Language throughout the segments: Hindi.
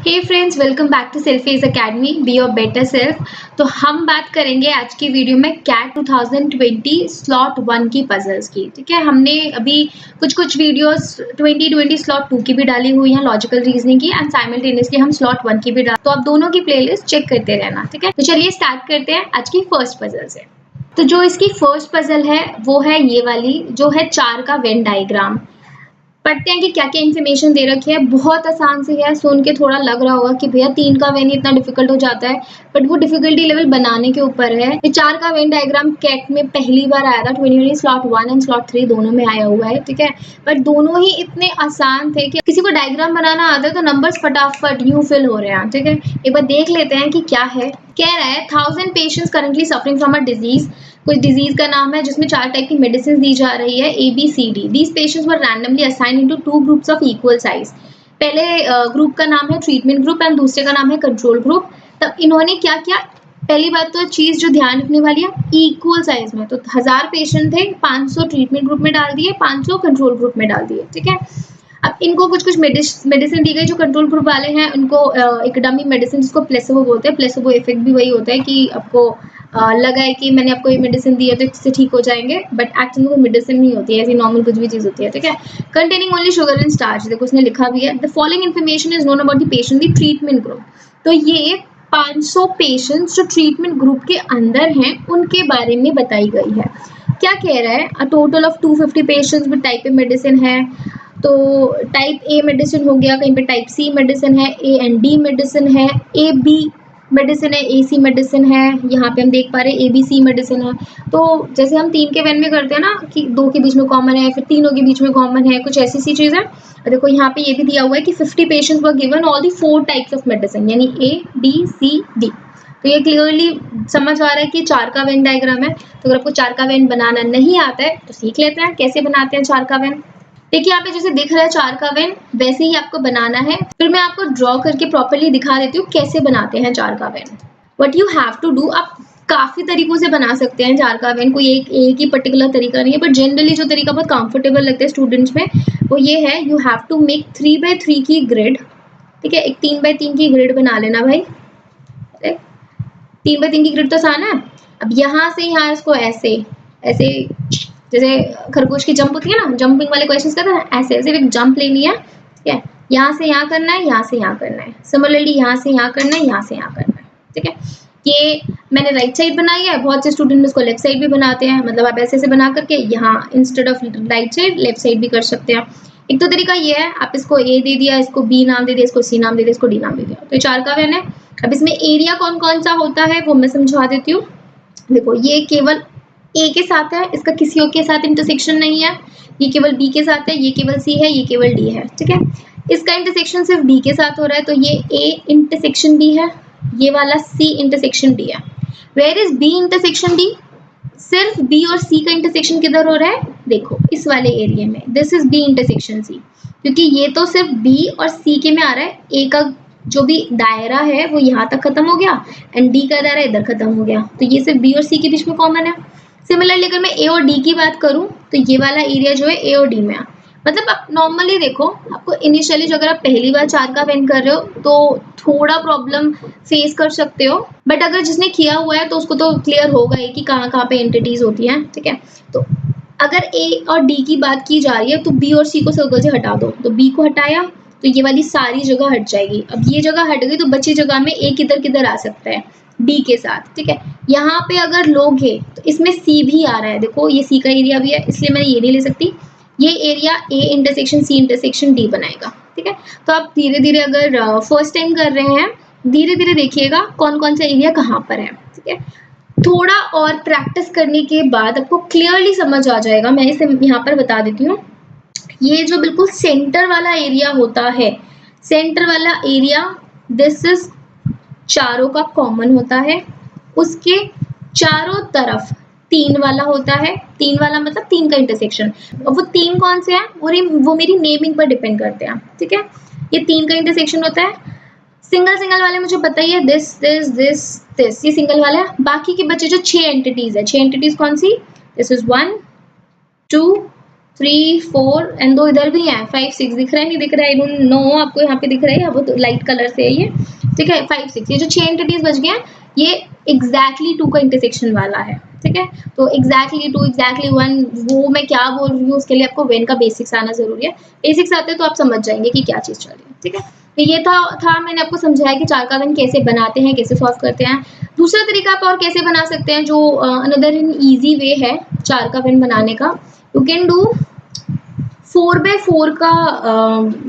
Hey friends, welcome back to self phase academy, be your better self. तो हम बात करेंगे आज की वीडियो में कैट 2020 स्लॉट 1 की पजल्स की। ठीक है, हमने अभी कुछ वीडियोस 2020 स्लॉट 2 की भी डाली हुई हैं, लॉजिकल रीजनिंग की, एंड साइमल्टेनियसली हम स्लॉट 1 की भी डाल, तो आप दोनों की प्लेलिस्ट चेक करते रहना। ठीक है, तो चलिए स्टार्ट करते हैं आज की फर्स्ट पजल से। तो जो इसकी फर्स्ट पजल है वो है ये वाली, जो है 4 का वेन डायग्राम। पढ़ते हैं कि क्या क्या इन्फॉर्मेशन दे रखी है। बहुत आसान सी है, सुन के थोड़ा लग रहा होगा कि भैया 3 का वेन इतना डिफिकल्ट हो जाता है, बट वो डिफिकल्टी लेवल बनाने के ऊपर है। ये 4 का वेन डायग्राम कैट में पहली बार आया था, 2020 स्लॉट 1 एंड स्लॉट 3 दोनों में आया हुआ है। ठीक है, बट दोनों ही इतने आसान थे कि किसी को डायग्राम बनाना आता है तो नंबर्स फटाफट यूं फिल हो रहे हैं। ठीक है, एक बार देख लेते हैं कि क्या है। कह रहा है 1000 patients currently suffering from a disease. कुछ डिजीज का नाम है जिसमें 4 टाइप की मेडिसिन दी जा रही है, ABCD। These patients were randomly assign into 2 groups of equal size. पहले ग्रुप का नाम है ट्रीटमेंट ग्रुप एंड दूसरे का नाम है कंट्रोल ग्रुप। तब इन्होंने क्या किया, पहली बात तो चीज जो ध्यान रखने वाली है, इक्वल साइज में। तो 1000 पेशेंट थे, 500 ट्रीटमेंट ग्रुप में डाल दिए, 500 कंट्रोल ग्रुप में डाल दिए। ठीक है, अब इनको कुछ मेडिसिन दी गई। जो कंट्रोल ग्रुप वाले हैं उनको एक डमी मेडिसिन जिसको प्लेसिबो बोलते हैं। प्लेसिबो इफेक्ट भी वही होता है कि आपको लगा है कि मैंने आपको ये मेडिसिन दी है तो इससे ठीक हो जाएंगे, बट एक्चुअली वो मेडिसिन नहीं होती है, ऐसी नॉर्मल कुछ भी चीज होती है। ठीक है, containing only sugar and starch. देखो उसने लिखा भी है, the following information is known about the patient the treatment group. तो ये 500 पेशेंट्स जो ट्रीटमेंट ग्रुप के अंदर हैं उनके बारे में बताई गई है। क्या कह रहा है, a total of 250 patients with type A medicine है। तो टाइप ए मेडिसिन हो गया, कहीं पे टाइप सी मेडिसिन है, ए एंड डी मेडिसिन है, ए बी मेडिसिन है, ए सी मेडिसिन है। यहाँ पे हम देख पा रहे हैं ABC मेडिसिन है। तो जैसे हम 3 के वेन में करते हैं ना कि 2 के बीच में कॉमन है, फिर तीनों के बीच में कॉमन है, कुछ ऐसी सी चीज़ है। देखो यहाँ पे ये भी दिया हुआ है कि 50 patients were given all the 4 types of medicine, यानी ABCD। तो ये क्लियरली समझ आ रहा है कि 4 का वेन डायग्राम है। तो अगर आपको 4 का वेन बनाना नहीं आता है तो सीख लेते हैं कैसे बनाते हैं 4 का वेन। देखिए यहाँ पे जैसे दिख रहा है 4 का वेन, वैसे ही आपको बनाना है। फिर मैं आपको ड्रॉ करके प्रॉपर्ली दिखा देती हूँ कैसे बनाते हैं 4 का Venn. What you have to do, आप काफी तरीकों से बना सकते हैं 4 का वेन, कोई एक ही पर्टिकुलर तरीका नहीं है, बट जनरली जो तरीका बहुत कंफर्टेबल लगता है स्टूडेंट्स में वो ये है, you have to make 3x3 की ग्रिड। ठीक है, एक 3x3 की ग्रिड बना लेना भाई। 3x3 की ग्रिड तो आसान है। अब यहाँ से यहाँ इसको ऐसे ऐसे, जैसे खरगोश की जंप होती है ना, जंपिंग वाले क्वेश्चंस करते हैं ना, ऐसे ऐसे एक जंप लेनी है। ठीक है, यहाँ से यहाँ करना है, यहाँ से यहाँ करना है, सिमिलरली यहाँ से यहाँ करना है, यहाँ से यहाँ करना है। ठीक है, ये मैंने राइट साइड बनाई है, बहुत से स्टूडेंट इसको लेफ्ट साइड भी बनाते हैं। मतलब आप ऐसे ऐसे बना करके यहाँ instead of right side left side भी कर सकते हैं। एक तो तरीका ये है, आप इसको A दे दिया, इसको B नाम दे दिया, इसको C नाम दे दिया, इसको D नाम दे दिया, तो 4 का वेन है। अब इसमें एरिया कौन कौन सा होता है वो मैं समझा देती हूँ। देखो ये केवल A के साथ है, इसका किसी और के साथ इंटरसेक्शन नहीं है। ये केवल B के साथ है, ये केवल C है, ये केवल D है। ठीक है, इसका इंटरसेक्शन सिर्फ D के साथ हो रहा है, तो ये A इंटरसेक्शन B है, ये वाला C इंटरसेक्शन D है। Where is B intersection D? सिर्फ B और C का इंटरसेक्शन किधर हो रहा है, देखो इस वाले एरिया में, this is B intersection C, क्योंकि ये तो सिर्फ B और C के में आ रहा है। A का जो भी दायरा है वो यहाँ तक खत्म हो गया एंड D का दायरा इधर खत्म हो गया, तो ये सिर्फ B और C के बीच में कॉमन है। सिमिलरली अगर मैं A और D की बात करूं तो ये वाला एरिया जो है A और D में है। मतलब आप नॉर्मली देखो, आपको इनिशियली जो अगर आप पहली बार 4 का वेन कर रहे हो तो थोड़ा प्रॉब्लम फेस कर सकते हो, बट अगर जिसने किया हुआ है तो उसको तो क्लियर होगा ही कि कहाँ कहाँ पे एंटिटीज होती हैं। ठीक है, तो अगर A और D की बात की जा रही है तो B और C को सर्कल से हटा दो, तो B को हटाया तो ये वाली सारी जगह हट जाएगी। अब ये जगह हट गई तो बची जगह में A किधर किधर आ सकता है, D के साथ। ठीक है, यहाँ पे अगर लोगे तो इसमें C भी आ रहा है, देखो ये C का एरिया भी है, इसलिए मैं ये नहीं ले सकती। ये area A intersection C intersection D बनाएगा। ठीक है, तो आप धीरे धीरे अगर फर्स्ट टाइम कर रहे हैं धीरे धीरे देखिएगा कौन कौन सा एरिया कहाँ पर है। ठीक है, थोड़ा और प्रैक्टिस करने के बाद आपको क्लियरली समझ आ जाएगा। मैं इसे यहाँ पर बता देती हूँ। ये जो बिल्कुल सेंटर वाला एरिया होता है, सेंटर वाला एरिया दिस इज चारों का कॉमन होता है, उसके चारों तरफ 3 वाला होता है। 3 वाला मतलब 3 का इंटरसेक्शन। और वो 3 कौन से हैं वो मेरी नेमिंग पर डिपेंड करते हैं। ठीक है, ये 3 का इंटरसेक्शन होता है। सिंगल वाले मुझे पता ही है, दिस दिस दिस दिस, ये सिंगल वाला है। बाकी के बचे जो 6 एंटिटीज है, 6 एंटिटीज कौन सी, दिस इज 1 2 3 4 एंड 2 इधर भी हैं, 5 6 दिख रहा है नहीं दिख रहा है, आई डोंट नो आपको यहाँ पे दिख रहा है, वो तो लाइट कलर से है ये, ठीक है। 5 6 ये जो 6 एंटिटीज बच गए हैं ये एग्जैक्टली 2 का इंटरसेक्शन वाला है, ठीक है। तो एग्जैक्टली 2 एग्जैक्टली 1 वो मैं क्या बोल रही हूँ उसके लिए आपको वेन का बेसिक्स आना जरूरी है। बेसिक्स आते तो आप समझ जाएंगे कि क्या चीज चल रही है, ठीक है। तो ये था मैंने आपको समझाया कि 4 का वेन कैसे बनाते हैं, कैसे सॉल्व करते हैं। दूसरा तरीका आप और कैसे बना सकते हैं जो अनदर इन ईजी वे है 4 का वेन बनाने का, यू कैन डू 4x4 का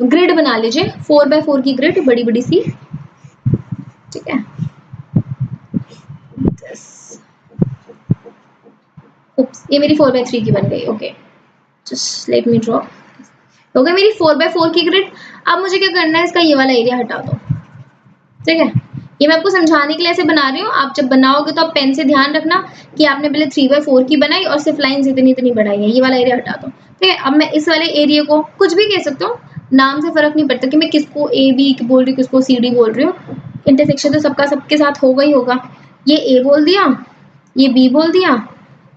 ग्रिड बना लीजिए, 4x4 की ग्रिड बड़ी बड़ी सी, ठीक है। ये मेरी 4x3 की बन गई, okay just let me draw, हो गई मेरी 4x4 की ग्रिड। अब मुझे क्या करना है, इसका ये वाला एरिया हटा दो, ठीक है। ये मैं आपको समझाने के लिए ऐसे बना रही हूँ, आप जब बनाओगे तो आप पेन से ध्यान रखना कि आपने पहले 3x4 की बनाई और सिर्फ लाइन्स इतनी इतनी बढ़ाई है, ये वाला एरिया हटा दो, ठीक है। अब मैं इस वाले एरिया को कुछ भी कह सकता हूँ, नाम से फर्क नहीं पड़ता कि मैं किसको ए बी बोल रही हूँ किसको सी डी बोल रही हूँ, इंटरसेक्शन तो सबका सबके साथ होगा ही होगा। ये ए बोल दिया, ये बी बोल दिया,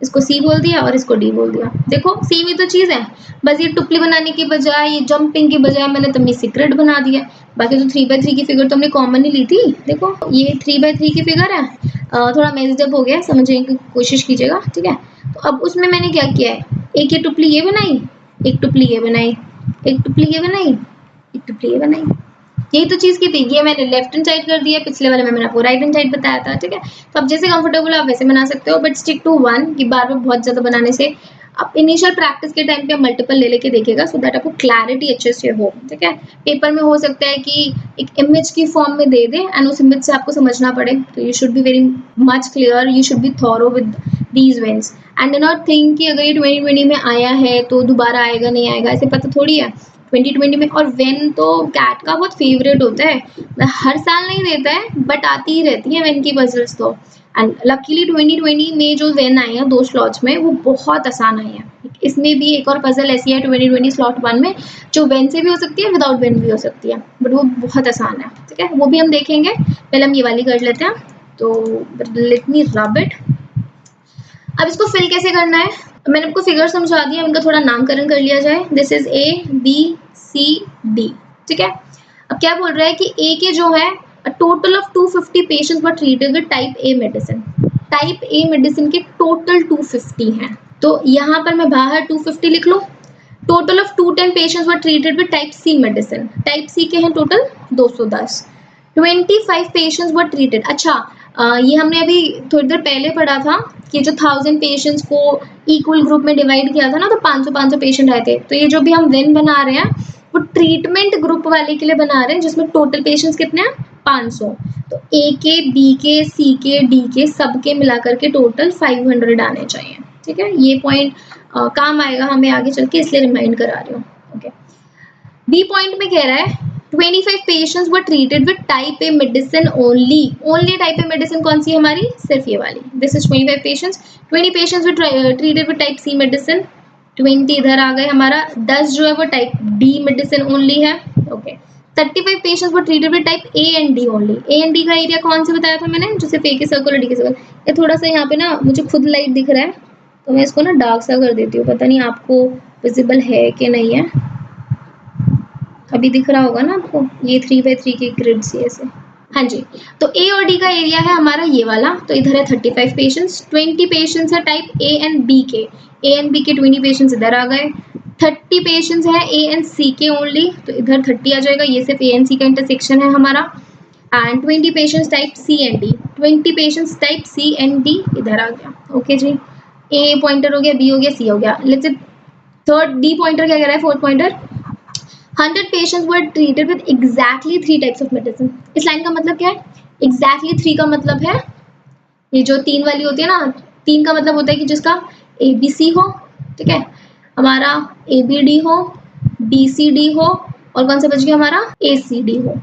इसको सी बोल दिया और इसको डी बोल दिया, देखो सेम ही तो चीज है, बस ये टुपली बनाने की बजाय, ये जंपिंग की बजाय मैंने तमीज से ग्रिड बना दिया। बाकी तो 3x3 की फिगर तो हमने कॉमन ही ली थी, देखो ये 3x3 की फिगर है, थोड़ा मेजड हो गया, समझने की कोशिश कीजिएगा, ठीक है। तो अब उसमें मैंने क्या किया है, एक ये टुपली ये बनाई, एक टुपली ये बनाई, एक टुपली ये बनाई, एक टुपली ये बनाई, यही तो चीज की थी। ये मैंने लेफ्ट हैंड साइड कर दिया, पिछले वाले में मैंने आपको राइट हैंड साइड बताया था, ठीक है। तो अब जैसे कंफर्टेबल आप वैसे बना सकते हो, बट स्टिक टू वन की बार बार बहुत ज्यादा बनाने से आप इनिशियल प्रैक्टिस के टाइम पे मल्टीपल ले लेके देखिएगा, सो दैट आपको क्लैरिटी अच्छे से हो, ठीक है। पेपर में हो सकता है कि एक इमेज की फॉर्म में दे दे एंड उस इमेज से आपको समझना पड़े, तो you should be very much clear, you should be thorough with these veins and do not think कि अगर ये 2020 में आया है तो दोबारा आएगा नहीं आएगा, ऐसे पता थोड़ी है 2020 में। और वेन तो कैट का बहुत फेवरेट होता है, हर साल नहीं देता है बट आती ही रहती है वेन की पजल्स तो। एंड लकीली 2020 में जो वेन आई है 2 स्लॉट्स में वो बहुत आसान आई है। इसमें भी एक और पजल ऐसी है 2020 स्लॉट 1 में जो वेन से भी हो सकती है विदाउट वेन भी हो सकती है, बट वो बहुत आसान है, ठीक है। वो भी हम देखेंगे, पहले हम ये वाली कर लेते हैं, तो लेट मी रब इट। अब इसको फिल कैसे करना है, मैंने आपको फिगर समझा दिया, इनका थोड़ा नामकरण कर लिया जाए, this is A B C D, ठीक है। अब क्या बोल रहा है कि ए के जो है total of 250 patients were treated with type A medicine, type A medicine के टोटल 250 हैं, तो यहाँ पर मैं बाहर 250 लिख लूँ। Total of 210 patients were treated with type C medicine, type C के हैं टोटल 210, 25 पेशेंट्स वर ट्रीटेड। अच्छा ये हमने अभी थोड़ी देर पहले पढ़ा था कि जो 1000 पेशेंट्स को इक्वल ग्रुप में डिवाइड किया था ना, तो 500 पेशेंट आए थे, तो ये जो भी हम वेन बना रहे हैं वो ट्रीटमेंट ग्रुप वाले के लिए बना रहे हैं जिसमें टोटल पेशेंट्स कितने हैं 500, तो ए के बी के सी के डी के सबके मिलाकर के टोटल 500 आने चाहिए, ठीक है। ये पॉइंट काम आएगा हमें आगे चल के, इसलिए रिमाइंड करा रही हूँ, ओके। बी पॉइंट में कह रहा है 25 patients were treated with type A medicine only, only type A medicine कौन सी है हमारी, सिर्फ ये वाली, this is 25 patients, 20 patients were treated with type C medicine, 20 इधर आ गए हमारा, 10 जो है वो टाइप डी मेडिसिन ओनली है, okay. 35 patients were treated with type A and D only, A and D का एरिया कौन से बताया था मैंने, जो सिर्फ ए के सर्कल और डी के सर्कल। ये थोड़ा सा यहाँ पे ना मुझे खुद लाइट दिख रहा है तो मैं इसको ना डार्क सा कर देती हूँ, पता नहीं आपको विजिबल है कि नहीं है, अभी दिख रहा होगा ना आपको, ये 3x3 की ग्रिड सी ऐसे, हाँ जी। तो ए और डी का एरिया है हमारा ये वाला, तो इधर है 35 पेशेंट्स, 20 पेशेंट्स है टाइप ए एंड बी के, ए एंड बी के 20 पेशेंट्स इधर आ गए, 30 पेशेंट्स है ए एंड सी के ओनली, तो इधर 30 आ जाएगा, ये सिर्फ ए एंड सी का इंटरसेक्शन है हमारा, and 20 patients type C and D, 20 patients type C and D इधर आ गया, ओके जी। ए पॉइंटर हो गया, बी हो गया, सी हो गया, let's say third D pointer क्या कह रहा है, fourth pointer 100 patients were treated with exactly 3 types of medicine. इस लाइन का मतलब क्या है, एग्जैक्टली 3 का मतलब है ये जो 3 वाली होती है ना, 3 का मतलब होता है कि जिसका ए बी सी हो, ठीक है, हमारा ए बी डी हो, बी सी डी हो, और कौन सा बच गया हमारा ए सी डी हो,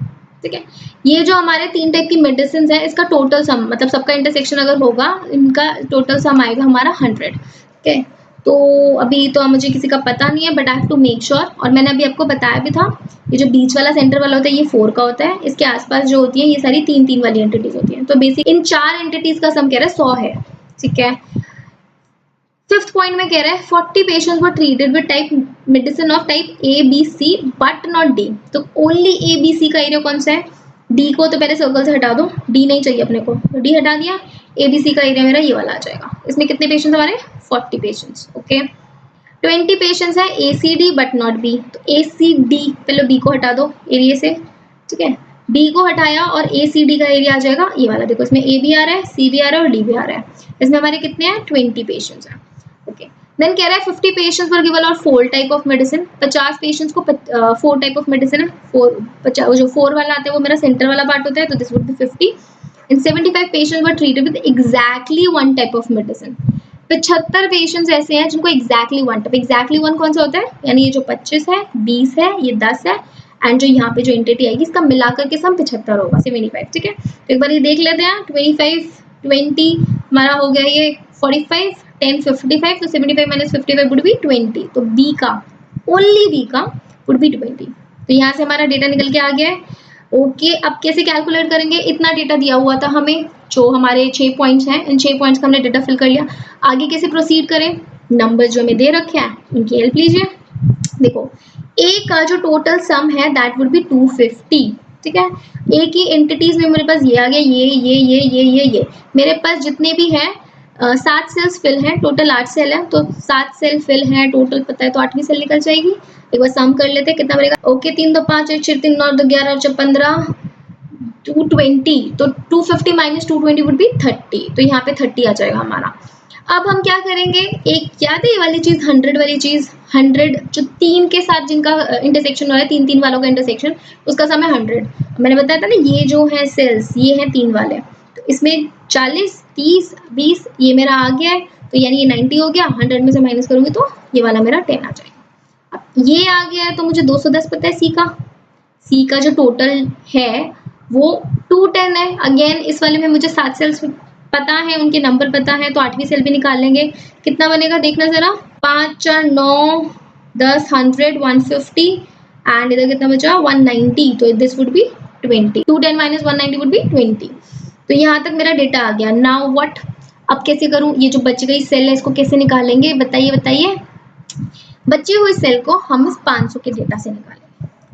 ठीक है। ये जो हमारे 3 टाइप की मेडिसिन है इसका टोटल सम, मतलब सबका इंटरसेक्शन अगर होगा इनका टोटल सम आएगा हमारा 100, ठीक है। तो अभी तो मुझे किसी का पता नहीं है but I have to make sure, और मैंने अभी आपको बताया भी था ये जो बीच वाला सेंटर वाला होता है ये 4 का होता है, इसके आसपास जो होती है ये सारी 3-3 वाली एंटिटीज होती हैं, तो बेसिक इन 4 एंटिटीज का सम कह रहा है 100 है, ठीक है। फिफ्थ पॉइंट में कह रहा है 40 patients were treated with type medicine of type A B C but not D. तो ओनली ए बी सी का एरिया कौन सा है? डी को तो पहले सर्कल से हटा दो, डी नहीं चाहिए अपने को, तो डी हटा दिया, ए बी सी का एरिया मेरा ये वाला आ जाएगा। इसमें कितने पेशेंट्स हमारे? 40 पेशेंट्स। ओके, 20 पेशेंट्स है A C D but not B. तो ए सी डी, पहले बी को हटा दो एरिया से, ठीक है, बी को हटाया और ए सी डी का एरिया आ जाएगा ये वाला। देखो इसमें ए भी आ रहा है, सी भी आ रहा है और डी भी आ रहा है। इसमें हमारे कितने हैं? 20 पेशेंट्स हैं। ओके, देन कह रहा है 50 पेशेंट्स वर गिवन और 4 टाइप ऑफ मेडिसिन। 50 पेशेंट्स को 4 टाइप ऑफ मेडिसिन है। 4 जो 4 वाला आता है वो मेरा सेंटर वाला पार्ट होता है, तो this would be 50 and 75 patients were treated with exactly 1 type of medicine. 75 patients ऐसे हैं जिनको एग्जैक्टली 1 टाइप, एग्जैक्टली 1 कौन सा होता है? यानी ये जो 25 है, 20 है, ये 10 है एंड जो यहाँ पे जो एंटिटी आएगी इसका मिलाकर के सम 75 होगा, 75। ठीक है, तो एक बार ये देख लेते हैं। 25 20 हमारा हो गया ये 45, 10 55, तो 75 माइनस 55 वुड बी 20। तो बी का, ओनली बी का वुड बी 20। तो यहाँ से हमारा डेटा निकल के आ गया है। ओके, अब कैसे कैलकुलेट करेंगे? इतना डेटा दिया हुआ था हमें, जो हमारे 6 पॉइंट्स हैं, इन 6 पॉइंट्स का हमने डेटा फिल कर लिया। आगे कैसे प्रोसीड करें? नंबर जो हमें दे रखे हैं उनकी हेल्प लीजिए। देखो, ए का जो टोटल सम है दैट वुड बी 250। ठीक है, ए की एंटिटीज में मेरे पास ये आ गया, ये मेरे पास जितने भी हैं 7 सेल्स फिल हैं, टोटल 8 सेल है, तो 7 सेल फिल हैं टोटल, पता है तो 8वीं सेल निकल जाएगी। एक बार सम कर लेते हैं कितना बनेगा। ओके, 3 2 5 1 6 3 9 2 11 और 15 220, तो 250 माइनस 220 वुड बी 30। तो यहाँ पे 30 आ जाएगा हमारा। अब हम क्या करेंगे? एक याद है ये वाली चीज, 100 वाली चीज, 100 जो 3 के साथ जिनका इंटरसेक्शन हो रहा है, 3 वालों का इंटरसेक्शन, उसका सम है 100। मैंने बताया था ना, ये जो है सेल्स, ये है 3 वाले, तो इसमें 40 30 20 ये मेरा आ गया है, तो यानी ये 90 हो गया। 100 में से माइनस करूंगी तो ये वाला मेरा 10 आ जाएगा। अब ये आ गया है, तो मुझे 210 पता है सी का जो टोटल है वो 210 है। अगेन इस वाले में मुझे 7 सेल्स पता है, उनके नंबर पता है, तो 8वीं सेल भी निकाल लेंगे। कितना बनेगा देखना जरा, 5 4 9 10 100 150 एंड इधर कितना बचा? 190, तो this would be 20। 210 minus 190 would be 20। तो यहाँ तक मेरा डेटा आ गया। नाउ व्हाट, अब कैसे करूँ? ये जो बच गई सेल है इसको कैसे निकालेंगे? बताइए। बची हुई सेल को हम इस 500 के डेटा से निकालेंगे।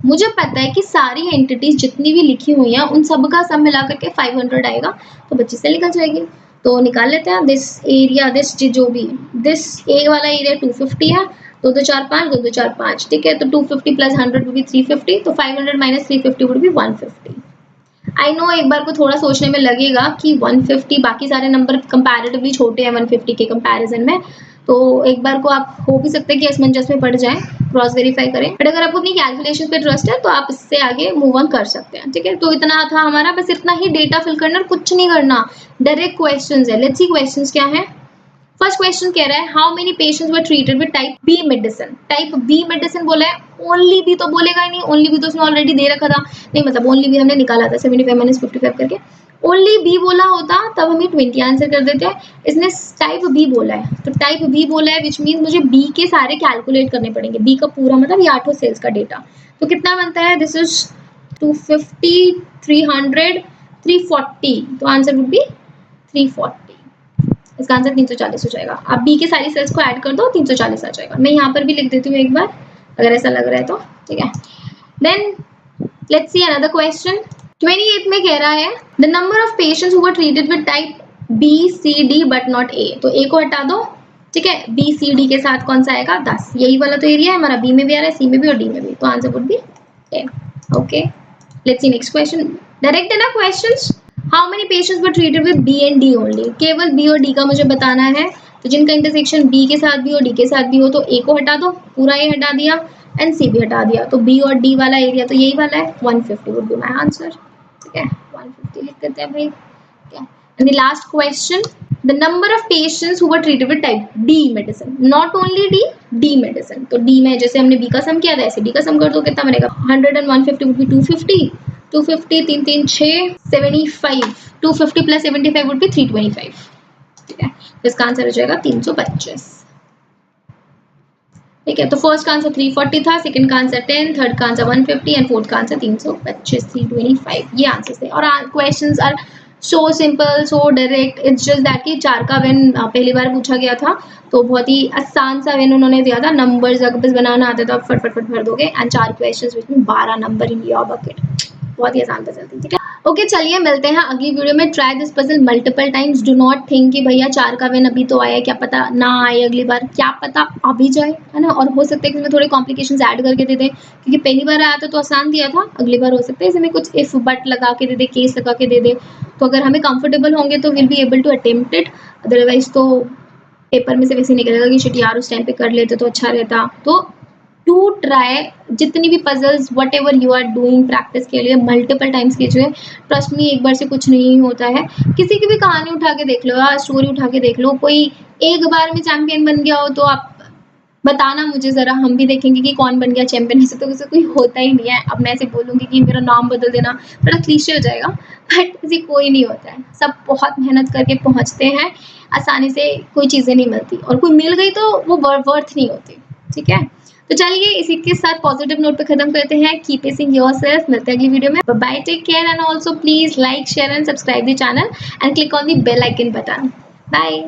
मुझे पता है कि सारी एंटिटीज जितनी भी लिखी हुई हैं उन सब का सम मिला करके 500 आएगा, तो बच्ची से निकल जाएगी। तो निकाल लेते हैं। दिस एरिया, दिस जो भी, दिस ए वाला एरिया 250 है, 2 2 4 5 2 2 4 5, ठीक है, तो 250 प्लस 100 वुड बी 350, तो 500 minus 350 would be 150। I know एक बार को थोड़ा सोचने में लगेगा कि 150, बाकी सारे नंबर कंपैरेटिवली छोटे हैं 150 के कंपैरिजन में, तो एक बार को आप हो भी सकता है कि असमंजस में पड़ जाए, क्रॉस वेरीफाई करें। बट अगर आपको अपनी कैलकुलेशन पे ट्रस्ट है तो आप इससे आगे मूव ऑन कर सकते हैं। ठीक है, तो इतना था हमारा, बस इतना ही डेटा फिल करना, कुछ नहीं करना, डायरेक्ट क्वेश्चंस है। लेट्स सी क्वेश्चंस क्या है। फर्स्ट क्वेश्चन कह रहा है how many patients were treated with type B medicine. Type B medicine बोला है, ओनली बी तो बोलेगा ही नहीं, ओनली बी तो उसने ऑलरेडी दे रखा था, नहीं मतलब ओनली बी हमने निकाला था 75 माइनस 55 करके। ओनली बी बोला होता तब हम ये 20 आंसर कर देते हैं। इसने टाइप बी बोला है, तो टाइप बी बोला है विच मीन मुझे बी के सारे कैलकुलेट करने पड़ेंगे। बी का पूरा मतलब ये 8 सेल्स का डेटा, तो कितना बनता है? दिस इज 250 300 340, तो आंसर वुड बी 340। इसका आंसर 340 हो जाएगा। आप बी के सारी सेल्स को ऐड कर दो, 340 आ जाएगा। मैं यहाँ पर भी लिख देती हूँ एक बार, अगर ऐसा लग रहा है तो, ठीक है। Then let's see another question. 28 में कह रहा है the number of patients who were treated with type B C D but not A. तो ए को हटा दो, ठीक है, बी सी डी के साथ कौन सा आएगा? 10। यही वाला तो एरिया है हमारा, बी में भी आ रहा है, सी में भी और डी में भी, तो answer would be 10। Okay, let's see next question. Direct है ना questions. How many patients were treated with B and D only. केवल बी और डी का मुझे बताना है, तो जिनका इंटरसेक्शन बी के साथ भी हो डी के साथ भी हो, तो ए को हटा दो, पूरा ए हटा दिया एंड सी भी हटा दिया, तो बी और डी वाला एरिया तो यही वाला है, 150 वुड बी माय आंसर। ठीक है, 150 लिख देते हैं भाई। And the last question, the number of patients who were treated with type D medicine, not only D, D medicine. तो डी में जैसे हमने बी का सम किया था ऐसे डी का सम कर दो, कितना बनेगा? 100 and 150 would be 250, 250 3 3 6 75, 250 plus 75 would be 325। ठीक है, तो इसका आंसर हो जाएगा 325। ठीक है, तो फर्स्ट का आंसर 340 था, सेकंड का आंसर 10, थर्ड का आंसर 150 एंड फोर्थ का आंसर 325, 325। ये आंसर थे और questions are so simple, so direct. It's just that कि 4 का वेन पहली बार पूछा गया था तो बहुत ही आसान सा वेन उन्होंने दिया था। नंबर्स अगर बस बनाना आता था फट फट फट भर दोगे एंड 4 क्वेश्चंस विच में 12 नंबर इन योर बकेट। बहुत ही आसान पजल थी, ठीक है। ओके चलिए मिलते हैं अगली वीडियो में। Try this puzzle multiple times. Do not think कि भैया 4 का वेन अभी तो आया, क्या पता ना आए अगली बार, क्या पता आ भी जाए, है ना। और हो सकता है कि इसमें थोड़े कॉम्प्लिकेशंस ऐड करके दे दे, क्योंकि पहली बार आया था तो आसान दिया था, अगली बार हो सकता है इसमें कुछ इफ बट लगा के दे दे, केस लगा के दे दे। तो अगर हमें कंफर्टेबल होंगे तो will be able to attempt it, otherwise तो पेपर में से वैसे निकलेगा कि शिट यार उस टाइम पे कर लेते तो अच्छा रहता। तो टू ट्राई जितनी भी puzzles whatever you are doing practice के लिए मल्टीपल टाइम्स कीजिए। ट्रस्ट मी एक बार से कुछ नहीं होता है। किसी की भी कहानी उठा के देख लो या स्टोरी उठा के देख लो, कोई एक बार में चैंपियन बन गया हो तो आप बताना मुझे ज़रा, हम भी देखेंगे कि कौन बन गया चैंपियन। ऐसे तो किसी कोई होता ही नहीं है। अब मैं ऐसे बोलूँगी कि मेरा नाम बदल देना, थोड़ा क्लीशे हो जाएगा, बट ऐसे कोई नहीं होता है। सब बहुत मेहनत करके पहुँचते हैं, आसानी से कोई चीज़ें नहीं मिलती, और कोई मिल गई तो वो वर्थ नहीं होती, ठीक है। तो चलिए इसी के साथ पॉजिटिव नोट पे खत्म करते हैं। Keep pacing yourself. मिलते हैं अगली वीडियो में। Bye, take care and also please like share and subscribe the channel and click on the bell icon button. Bye.